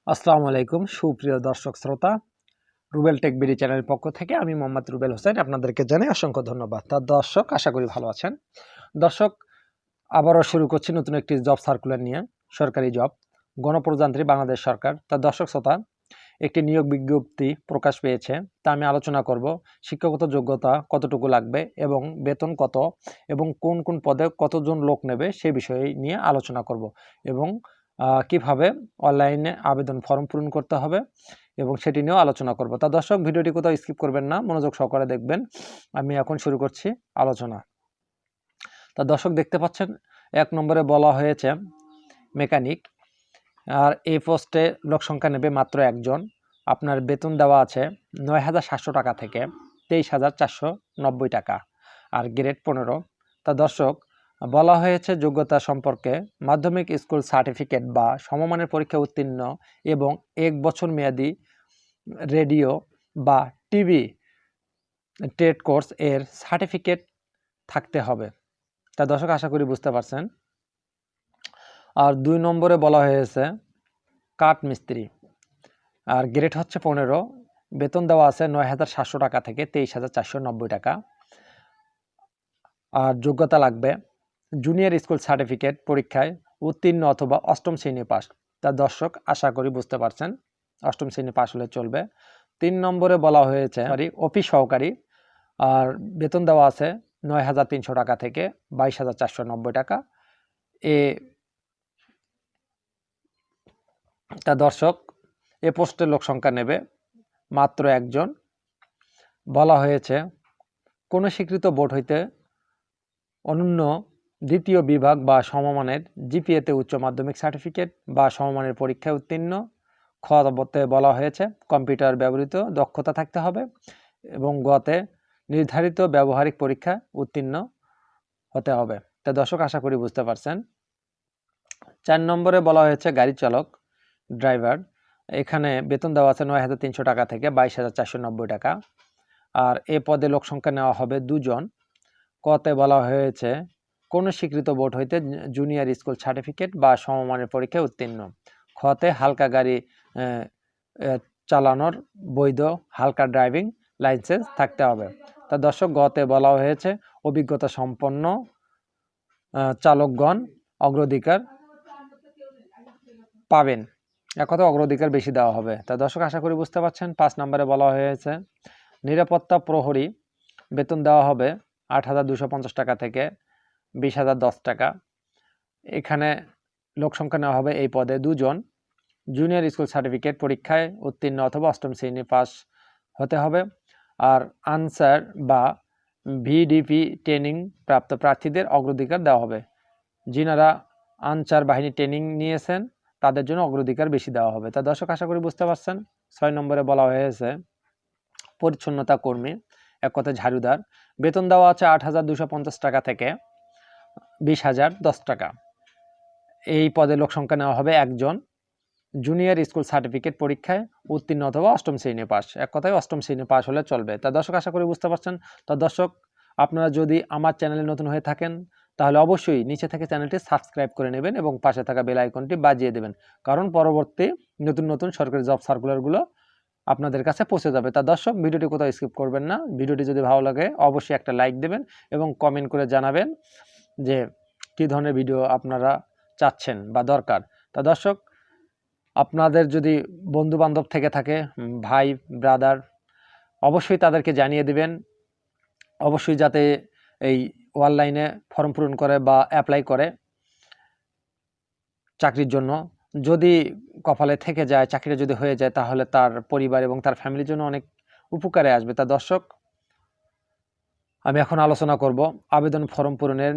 আসসালামু আলাইকুম সুপ্রিয় দর্শক শ্রোতা, রুবেল টেক বিডি চ্যানেলের পক্ষ থেকে আমি মোহাম্মদ রুবেল হোসেন আপনাদেরকে জানাই অসংখ্য ধন্যবাদ। তার দর্শক, আশা করি ভালো আছেন। দর্শক, আবারও শুরু করছি নতুন একটি জব সার্কুলার নিয়ে, সরকারি জব, গণপ্রজাতন্ত্রী বাংলাদেশ সরকার। তার দর্শক শ্রোতা, একটি নিয়োগ বিজ্ঞপ্তি প্রকাশ পেয়েছে, তা আমি আলোচনা করব। শিক্ষাগত যোগ্যতা কতটুকু লাগবে এবং বেতন কত এবং কোন কোন পদে কতজন লোক নেবে সে বিষয় নিয়ে আলোচনা করব এবং কিভাবে অনলাইনে আবেদন ফর্ম পূরণ করতে হবে এবং সেটি নিয়েও আলোচনা করব। তা দর্শক, ভিডিওটি কোথাও স্কিপ করবেন না, মনোযোগ সহকারে দেখবেন। আমি এখন শুরু করছি আলোচনা। তা দর্শক, দেখতে পাচ্ছেন 1 নম্বরে বলা হয়েছে মেকানিক, আর এই পোস্টে লোক সংখ্যা নেবে মাত্র একজন। আপনার বেতন দেওয়া আছে ৯,৭০০ টাকা থেকে ২৩,৪৯০ টাকা, আর গ্রেড 15। তা দর্শক, বলা হয়েছে যোগ্যতা সম্পর্কে মাধ্যমিক স্কুল সার্টিফিকেট বা সমমানের পরীক্ষা উত্তীর্ণ এবং 1 বছর মেয়াদি রেডিও বা টিভি ট্রেড কোর্স এর সার্টিফিকেট থাকতে হবে। তা দর্শক, আশা করি বুঝতে পারছেন। আর 2 নম্বরে বলা হয়েছে কাঠ মিস্ত্রি, আর গ্রেড হচ্ছে 15, বেতন দেওয়া আছে ৯,৭০০ টাকা থেকে 23,490 টাকা, আর যোগ্যতা লাগবে জুনিয়র স্কুল সার্টিফিকেট পরীক্ষায় উত্তীর্ণ অথবা 8ম শ্রেণী পাস। তা দর্শক, আশা করি বুঝতে পারছেন, 8ম শ্রেণী পাস হলে চলবে। 3 নম্বরে বলা হয়েছে অফিস সহকারী, আর বেতন দেওয়া আছে ৯,৩০০ টাকা থেকে 22,490 টাকা। তা দর্শক, এ পোস্টের লোক সংখ্যা নেবে মাত্র একজন। বলা হয়েছে কোনো স্বীকৃত বোর্ড হইতে অনন্য দ্বিতীয় বিভাগ বা সমমানের জিপিএতে উচ্চ মাধ্যমিক সার্টিফিকেট বা সমমানের পরীক্ষায় উত্তীর্ণ। খতে বলা হয়েছে কম্পিউটার ব্যবহৃত দক্ষতা থাকতে হবে এবং গতে নির্ধারিত ব্যবহারিক পরীক্ষা উত্তীর্ণ হতে হবে। তা দর্শক, আশা করি বুঝতে পারছেন। 4 নম্বরে বলা হয়েছে গাড়ি চালক, ড্রাইভার, এখানে বেতন দেওয়া আছে ৯,৩০০ টাকা থেকে 22,490 টাকা, আর এ পদে লোক সংখ্যা নেওয়া হবে 2 জন। কতে বলা হয়েছে কোন স্বীকৃত বোর্ড হইতে জুনিয়র স্কুল সার্টিফিকেট বা সমমানের পরীক্ষায় উত্তীর্ণ। খতে হালকা গাড়ি চালানোর বৈধ হালকা ড্রাইভিং লাইসেন্স থাকতে হবে। তা দর্শক, গতে বলা হয়েছে অভিজ্ঞতা সম্পন্ন চালকগণ অগ্রাধিকার পাবেন, একথা অগ্রাধিকার বেশি দেওয়া হবে। তা দর্শক, আশা করি বুঝতে পারছেন। 5 নম্বরে বলা হয়েছে নিরাপত্তা প্রহরী, বেতন দেওয়া হবে 8,250 টাকা থেকে 20,010 টাকা। এখানে লোক সংখ্যা নেওয়া হবে এই পদে 2 জন। জুনিয়র স্কুল সার্টিফিকেট পরীক্ষায় উত্তীর্ণ অথবা 8ম শ্রেণী পাস হতে হবে, আর আনসার বা ভিডিপি ট্রেনিং প্রাপ্ত প্রার্থীদের অগ্রাধিকার দেওয়া হবে। যিনারা আনসার বাহিনী ট্রেনিং নিয়েছেন তাদের জন্য অগ্রাধিকার বেশি দেওয়া হবে। তা দর্শক, আশা করি বুঝতে পারছেন। 6 নম্বরে বলা হয়েছে পরিচ্ছন্নতা কর্মী, এক কথা ঝাড়ুদার, বেতন দেওয়া আছে 8,250 টাকা থেকে 20,010 টাকা। এই পদে লোক সংখ্যা নেওয়া হবে একজন। জুনিয়র স্কুল সার্টিফিকেট পরীক্ষায় উত্তীর্ণ অথবা 8ম শ্রেণী পাস, এক কথায় 8ম শ্রেণী পাস হলে চলবে। তা দর্শক, আশা করি বুঝতে পারছেন। তা দর্শক, আপনারা যদি আমার চ্যানেলে নতুন হয়ে থাকেন তাহলে অবশ্যই নিচে থেকে চ্যানেলটি সাবস্ক্রাইব করে নেবেন এবং পাশে থাকা বেল আইকনটি বাজিয়ে দেবেন, কারণ পরবর্তী নতুন নতুন সরকারি জব সার্কুলারগুলো আপনাদের কাছে পৌঁছে যাবে। তা দর্শক, ভিডিওটি কোথাও স্কিপ করবেন না। ভিডিওটি যদি ভালো লাগে অবশ্যই একটা লাইক দেবেন এবং কমেন্ট করে জানাবেন যে কী ধরনের ভিডিও আপনারা চাচ্ছেন বা দরকার। তা দর্শক, আপনাদের যদি বন্ধু বান্ধব থেকে থাকে, ভাই ব্রাদার, অবশ্যই তাদেরকে জানিয়ে দিবেন, অবশ্যই যাতে এই অনলাইনে ফর্ম পূরণ করে বা অ্যাপ্লাই করে চাকরির জন্য। যদি কপালে থেকে যায়, চাকরিটা যদি হয়ে যায়, তাহলে তার পরিবার এবং তার ফ্যামিলির জন্য অনেক উপকারে আসবে। তা দর্শক, আমি এখন আলোচনা করব আবেদন ফর্ম পূরণের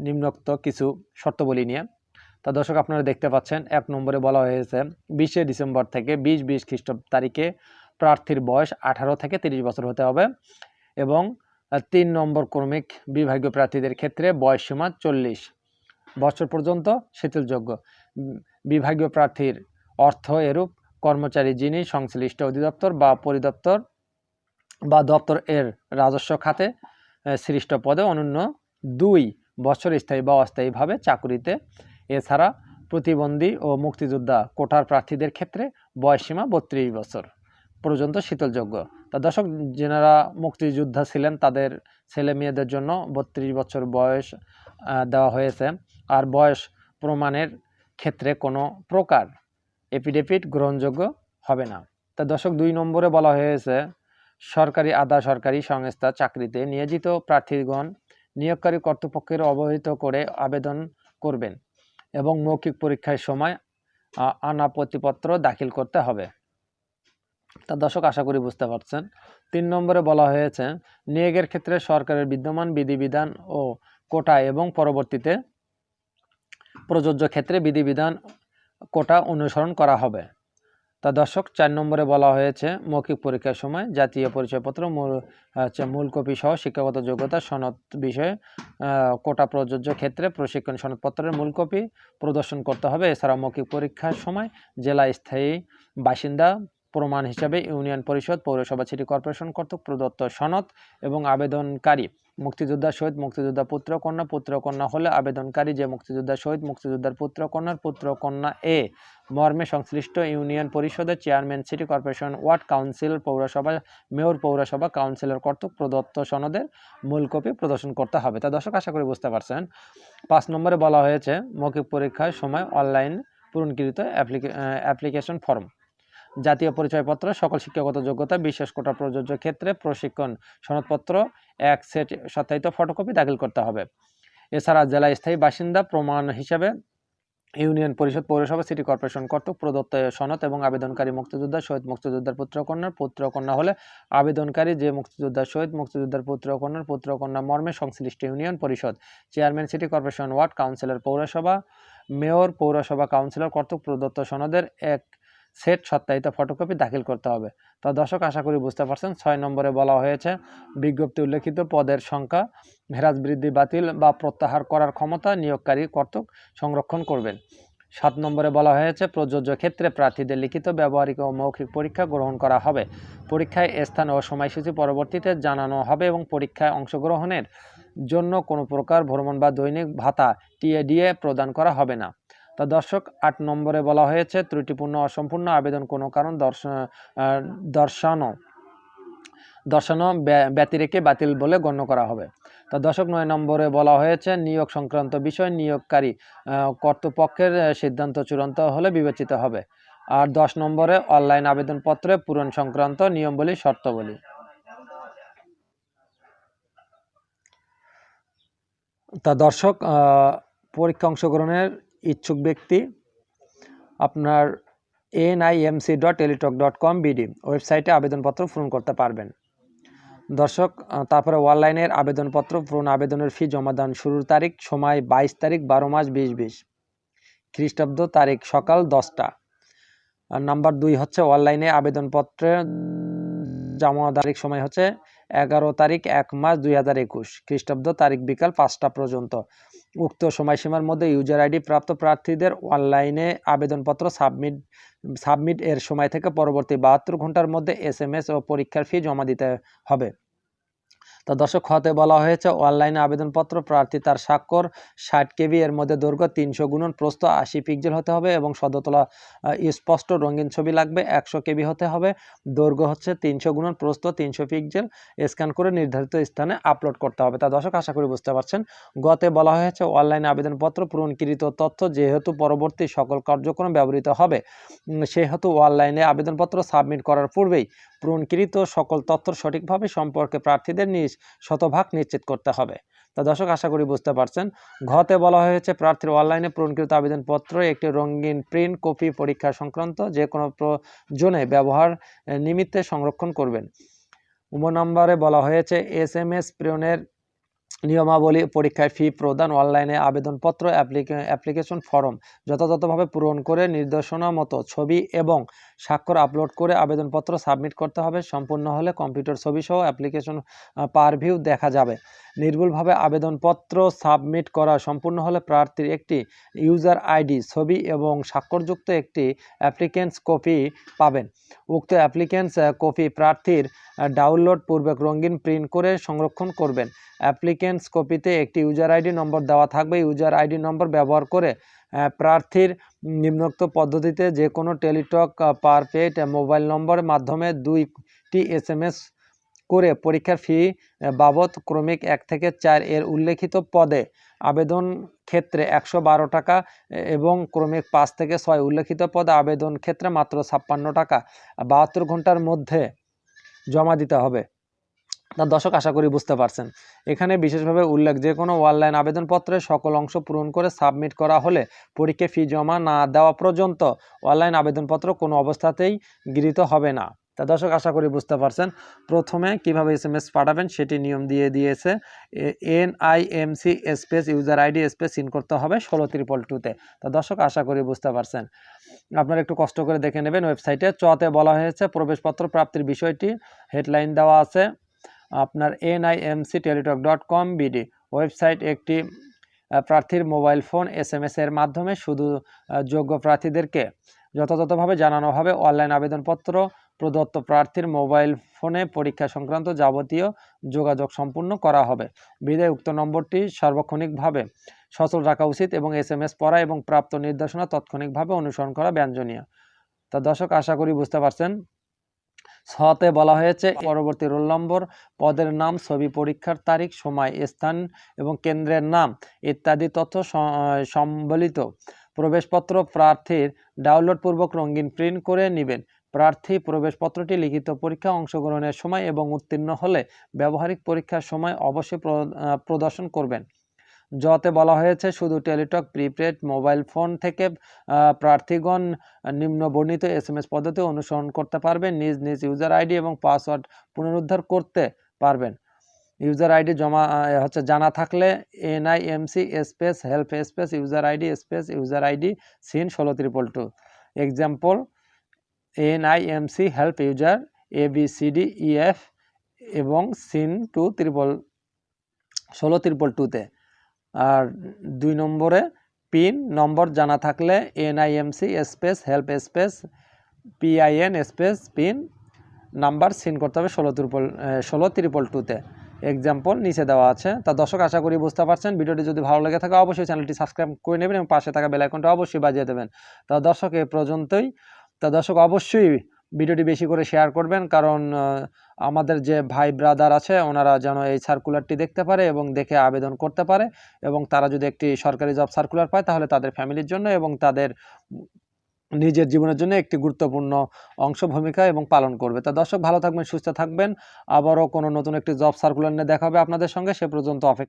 নিম্নোক্ত কিছু শর্তাবলী নিয়ে। তা দর্শক, আপনারা দেখতে পাচ্ছেন 1 নম্বরে বলা হয়েছে 20 ডিসেম্বর থেকে 2020 খ্রিস্টাব্দ তারিখে প্রার্থীর বয়স 18 থেকে 30 বছর হতে হবে এবং 3 নম্বর ক্রমিক বিভাগীয় প্রার্থীদের ক্ষেত্রে বয়সসীমা 40 বছর পর্যন্ত শিথিলযোগ্য। বিভাগীয় প্রার্থীর অর্থ এরূপ: কর্মচারী যিনি সংশ্লিষ্ট অধিদপ্তর বা পরিদপ্তর বা দপ্তর এর রাজস্ব খাতে সৃষ্ট পদে অনন্য 2 বছর স্থায়ী বা অস্থায়ীভাবে চাকুরিতে, এছাড়া প্রতিবন্ধী ও মুক্তিযোদ্ধা কোটার প্রার্থীদের ক্ষেত্রে বয়সসীমা 32 বছর পর্যন্ত শিথিলযোগ্য। তা দর্শক, যারা মুক্তিযোদ্ধা ছিলেন তাদের ছেলে মেয়েদের জন্য 32 বছর বয়স দেওয়া হয়েছে। আর বয়স প্রমাণের ক্ষেত্রে কোনো প্রকার এফিডেভিট গ্রহণযোগ্য হবে না। তা দর্শক, 2 নম্বরে বলা হয়েছে সরকারি আধা সরকারি সংস্থা চাকরিতে নিয়োজিত প্রার্থীগণ নিয়োগকারী কর্তৃপক্ষের অবহিত করে আবেদন করবেন এবং মৌখিক পরীক্ষার সময় আনাপত্তিপত্র দাখিল করতে হবে। তা দর্শক, আশা করি বুঝতে পারছেন। 3 নম্বরে বলা হয়েছে নিয়োগের ক্ষেত্রে সরকারের বিদ্যমান বিধিবিধান ও কোটা এবং পরবর্তীতে প্রযোজ্য ক্ষেত্রে বিধিবিধান কোটা অনুসরণ করা হবে। তা দর্শক, 4 নম্বরে বলা হয়েছে মৌখিক পরীক্ষার সময় জাতীয় পরিচয়পত্র মূল কপি সহ শিক্ষাগত যোগ্যতা সনদ বিষয়ে কোটা প্রযোজ্য ক্ষেত্রে প্রশিক্ষণ সনদপত্রের মূল কপি প্রদর্শন করতে হবে। এছাড়া মৌখিক পরীক্ষার সময় জেলা স্থায়ী বাসিন্দা প্রমাণ হিসাবে ইউনিয়ন পরিষদ, পৌরসভা, সিটি কর্পোরেশন কর্তৃক প্রদত্ত সনদ এবং আবেদনকারী মুক্তিযোদ্ধার শহীদ মুক্তিযোদ্ধা পুত্র কন্যা হলে আবেদনকারী যে মুক্তিযোদ্ধার শহীদ মুক্তিযোদ্ধার পুত্র কন্যা এ মর্মে সংশ্লিষ্ট ইউনিয়ন পরিষদের chairman, city corporation, word council, পৌরসভা মেয়র, পৌরসভা কাউন্সিলর কর্তৃক প্রদত্ত সনদের মূল কপি প্রদর্শন করতে হবে। তা দর্শক, আশা করি বুঝতে পারছেন। 5 নম্বরে বলা হয়েছে মৌখিক পরীক্ষার সময় অনলাইন পূরণকৃত অ্যাপ্লিকেশন ফর্ম, জাতীয় পরিচয়পত্র, সকল শিক্ষাগত যোগ্যতা, বিশেষ কোটা প্রযোজ্য ক্ষেত্রে প্রশিক্ষণ সনদপত্র 1 সেট সত্যায়িত ফটোকপি দাখিল করতে হবে। এছাড়া জেলা স্থায়ী বাসিন্দা প্রমাণ হিসাবে ইউনিয়ন পরিষদ, পৌরসভা, সিটি কর্পোরেশন কর্তৃক প্রদত্ত সনদ এবং আবেদনকারী মুক্তিযোদ্ধা শহীদ মুক্তিযোদ্ধার পুত্র কন্যা হলে আবেদনকারী যে মুক্তিযোদ্ধা শহীদ মুক্তিযোদ্ধার পুত্র কন্যা মর্মে সংশ্লিষ্ট ইউনিয়ন পরিষদ, chairman, city corporation, ward councillor, পৌরসভা মেয়র, পৌরসভা কাউন্সিলর কর্তৃক প্রদত্ত সনদের 1 সেট সত্যায়িত ফটোকপি দাখিল করতে হবে। তা দর্শক, আশা করি বুঝতে পারছেন। 6 নম্বরে বলা হয়েছে বিজ্ঞপ্তি উল্লেখিত পদের সংখ্যা হ্রাস, বৃদ্ধি, বাতিল বা প্রত্যাহার করার ক্ষমতা নিয়োগকারী কর্তৃক সংরক্ষণ করবেন। 7 নম্বরে বলা হয়েছে প্রযোজ্য ক্ষেত্রে প্রার্থীদের লিখিত, ব্যবহারিক ও মৌখিক পরীক্ষা গ্রহণ করা হবে। পরীক্ষায় স্থান ও সময়সূচি পরবর্তীতে জানানো হবে এবং পরীক্ষায় অংশগ্রহণের জন্য কোনো প্রকার ভ্রমণ বা দৈনিক ভাতা টিএডিএ প্রদান করা হবে না। তা দর্শক, 8 নম্বরে বলা হয়েছে ত্রুটিপূর্ণ, অসম্পূর্ণ আবেদন কোনো কারণ দর্শানো ব্যতিরেকে বাতিল বলে গণ্য করা হবে। তা দর্শক, 9 নম্বরে বলা হয়েছে নিয়োগ সংক্রান্ত বিষয় নিয়োগকারী কর্তৃপক্ষের সিদ্ধান্ত চূড়ান্ত হলে বিবেচিত হবে। আর 10 নম্বরে অনলাইন আবেদনপত্রে পূরণ সংক্রান্ত নিয়মাবলী, শর্তাবলী। তা দর্শক, পরীক্ষা অংশগ্রহণের ইচ্ছুক ব্যক্তি আপনার nimc.teletalk.com.bd ওয়েবসাইটে আবেদনপত্র পূরণ করতে পারবেন। দর্শক, তারপরে অনলাইনের আবেদনপত্র পূরণ, আবেদনের ফি জমা দান শুরুর তারিখ, সময় 22 তারিখ 12 মাস 2020 খ্রিস্টাব্দ, তারিখ সকাল 10টা। আর নাম্বার 2 হচ্ছে অনলাইনে আবেদনপত্রের জমা তারিখ, সময় হচ্ছে 11 তারিখ 1 মাস 2021 খ্রিস্টাব্দ, তারিখ বিকাল 5টা পর্যন্ত। উক্ত সময়সীমার মধ্যে ইউজার আইডি প্রাপ্ত প্রার্থীদের অনলাইনে আবেদনপত্র সাবমিট এর সময় থেকে পরবর্তী 72 ঘন্টার মধ্যে SMS ও পরীক্ষার ফি জমা দিতে হবে। তা দর্শক, হতে বলা হয়েছে অনলাইনে আবেদনপত্র প্রার্থী তার স্বাক্ষর 60 KB এর মধ্যে দৈর্ঘ্য 300 গুণন প্রস্থ 80 পিক্সেল হতে হবে এবং সদতলা স্পষ্ট রঙিন ছবি লাগবে 100 KB হতে হবে। দৈর্ঘ্য হচ্ছে 300 গুণন প্রস্থ 300 পিক্সেল, স্ক্যান করে নির্ধারিত স্থানে আপলোড করতে হবে। তা দর্শক, আশা করি বুঝতে পারছেন। গতে বলা হয়েছে অনলাইনে আবেদনপত্র পূরণকৃত তথ্য যেহেতু পরবর্তী সকল কার্যক্রম ব্যবহৃত হবে, সেহেতু অনলাইনে আবেদনপত্র সাবমিট করার পূর্বেই পূরণকৃত সকল তথ্য সঠিকভাবে সম্পর্কে প্রার্থীদের শতভাগ নিশ্চিত করতে হবে। তা দর্শক, আশা করি বুঝতে পারছেন। ঘতে বলা হয়েছে প্রার্থীর অনলাইনে পূরণকৃত আবেদনপত্র একটি রঙিন প্রিন্ট কপি পরীক্ষা সংক্রান্ত যে কোনো প্রয়োজনে ব্যবহার নিমিত্তে সংরক্ষণ করবেন। নম্বরে বলা হয়েছে SMS প্রেরণের নিয়মাবলী, পরীক্ষায় ফি প্রদান, অনলাইনে আবেদনপত্র অ্যাপ্লিকেশন ফর্ম যথাযথভাবে পূরণ করে নির্দেশনা মতো ছবি এবং স্বাক্ষর আপলোড করে আবেদনপত্র সাবমিট করতে হবে। সম্পূর্ণ হলে কম্পিউটার ছবি সহ অ্যাপ্লিকেশন পারভিউ দেখা যাবে। নির্ভুলভাবে আবেদনপত্র সাবমিট করা সম্পূর্ণ হলে প্রার্থীর একটি ইউজার আইডি, ছবি এবং স্বাক্ষরযুক্ত একটি অ্যাপ্লিকেন্টস কপি পাবেন। উক্ত অ্যাপ্লিকেন্টস কপি প্রার্থীর ডাউনলোড পূর্বক রঙিন প্রিন্ট করে সংরক্ষণ করবেন। অ্যাপ্লিকেন্টস কপিতে একটি ইউজার আইডি নম্বর দেওয়া থাকবে। ইউজার আইডি নম্বর ব্যবহার করে প্রার্থীর নিম্নোক্ত পদ্ধতিতে যে কোনো টেলিটক পার পেড মোবাইল নম্বরের মাধ্যমে 2টি SMS করে পরীক্ষার ফি বাবদ ক্রমিক 1 থেকে 4 এর উল্লেখিত পদে আবেদন ক্ষেত্রে 112 টাকা এবং ক্রমিক 5 থেকে 6 উল্লেখিত পদে আবেদন ক্ষেত্রে মাত্র 56 টাকা 72 ঘন্টার মধ্যে জমা দিতে হবে। তা দর্শক আশা করি বুঝতে পারছেন। এখানে বিশেষভাবে উল্লেখ, যে কোনো অনলাইন আবেদনপত্রে সকল অংশ পূরণ করে সাবমিট করা হলে পরীক্ষা ফি জমা না দেওয়া পর্যন্ত অনলাইন আবেদনপত্র কোনো অবস্থাতেই গৃহীত হবে না। তা দর্শক আশা করি বুঝতে পারছেন। প্রথমে কিভাবে SMS পাঠাবেন সেটি নিয়ম দিয়ে দিয়েছে। NIMC space user ID space in করতে হবে 16322-তে। তা দর্শক আশা করি বুঝতে পারছেন। আপনারা একটু কষ্ট করে দেখে নেবেন। ওয়েবসাইটে চতে বলা হয়েছে প্রবেশপত্র প্রাপ্তির বিষয়টি, হেডলাইন দেওয়া আছে আপনার NIMC.Teletalk.com BD ওয়েবসাইট একটি প্রার্থীর মোবাইল ফোন SMS এর মাধ্যমে শুধু যোগ্য প্রার্থীদেরকে যথাযথভাবে জানানো হবে অনলাইন আবেদনপত্র প্রদত্ত প্রার্থীর মোবাইল ফোনে পরীক্ষা সংক্রান্ত যাবতীয় যোগাযোগ সম্পূর্ণ করা হবে। বিধায় উক্ত নম্বরটি সার্বক্ষণিকভাবে সচল রাখা উচিত এবং SMS পড়া এবং প্রাপ্ত নির্দেশনা তাৎক্ষণিকভাবে অনুসরণ করা বাঞ্ছনীয়। তা দর্শক আশা করি বুঝতে পারছেন। ছতে বলা হয়েছে পরবর্তী রোল নম্বর, পদের নাম, ছবি, পরীক্ষার তারিখ, সময়, স্থান এবং কেন্দ্রের নাম ইত্যাদি তথ্য সম্বলিত প্রবেশপত্র প্রার্থীর ডাউনলোডপূর্বক রঙিন প্রিন্ট করে নেবেন। প্রার্থী প্রবেশপত্রটি লিখিত পরীক্ষা অংশগ্রহণের সময় এবং উত্তীর্ণ হলে ব্যবহারিক পরীক্ষার সময় অবশ্যই প্রদর্শন করবেন। যতে বলা হয়েছে শুধু টেলিটক প্রিপেড মোবাইল ফোন থেকে প্রার্থীগণ নিম্নবর্ণিত SMS পদ্ধতি অনুসরণ করতে পারবেন। নিজ নিজ ইউজার আইডি এবং পাসওয়ার্ড পুনরুদ্ধার করতে পারবেন। ইউজার আইডি জানা থাকলে NIMC space help space user ID space user ID send 16322। Example NIMC help user ABCDEF এবং সিন 16322-তে। আর 2 নম্বরে পিন নম্বর জানা থাকলে NIMC space help space PIN space pin number send করতে হবে 16322-তে। এক্সাম্পল নিচে দেওয়া আছে। তা দর্শক আশা করি বুঝতে পারছেন। ভিডিওটি যদি ভালো লেগে থাকে অবশ্যই চ্যানেলটি সাবস্ক্রাইব করে নেবেন এবং পাশে থাকা বেল আইকনটা অবশ্যই বাজিয়ে দেবেন। তা দর্শক এ পর্যন্তই। তা দর্শক অবশ্যই ভিডিওটি বেশি করে শেয়ার করবেন, কারণ আমাদের যে ভাই ব্রাদার আছে ওনারা যেন এই সার্কুলারটি দেখতে পারে এবং দেখে আবেদন করতে পারে, এবং তারা যদি একটি সরকারি জব সার্কুলার পায় তাহলে তাদের ফ্যামিলির জন্য এবং তাদের নিজের জীবনের জন্য একটি গুরুত্বপূর্ণ ভূমিকা এবং পালন করবে। তা দর্শক ভালো থাকবেন, সুস্থ থাকবেন। আবারও কোনো নতুন একটি জব সার্কুলার নিয়ে দেখা হবে আপনাদের সঙ্গে। সে পর্যন্ত অপেক্ষা